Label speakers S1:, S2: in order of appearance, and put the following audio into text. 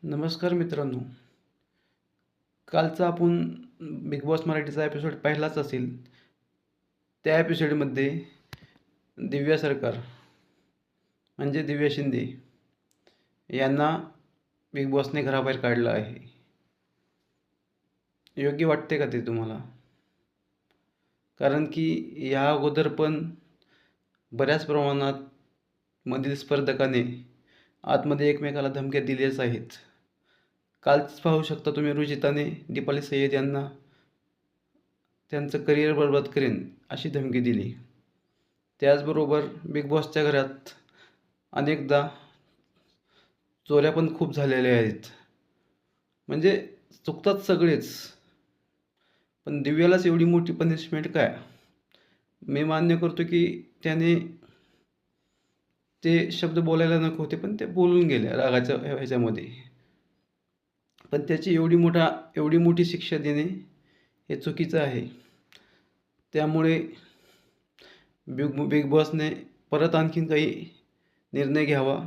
S1: नमस्कार मित्रांनो. कालचा आपण बिग बॉस मराठीचा एपिसोड पाहिलाच असेल. त्या एपिसोडमध्ये दिव्या सरकार म्हणजे दिव्या शिंदे यांना बिग बॉसने घराबाहेर काढलं आहे. योग्य वाटते का ते तुम्हाला? कारण की या अगोदर पण बऱ्याच प्रमाणात मधील स्पर्धकाने आतमध्ये एकमेकाला धमक्या दिल्याच आहेत. कालच पाहू शकता तुम्ही, रुजिताने दीपाली सय्यद यांना त्यांचं करिअर बरबाद करेन अशी धमकी दिली. त्याचबरोबर बिग बॉसच्या घरात अनेकदा चोऱ्या पण खूप झालेल्या आहेत. म्हणजे चुकतात सगळेच, पण दिव्यालाच एवढी मोठी पनिशमेंट काय? मी मान्य करतो की त्याने ते शब्द बोलायला नको होते, पण ते बोलून गेले रागाच्या ह्याच्यामध्ये. पण त्याची एवढी मोठी शिक्षा देणे हे चुकीचं आहे. त्यामुळे बिग बॉसने परत आणखीन काही निर्णय घ्यावा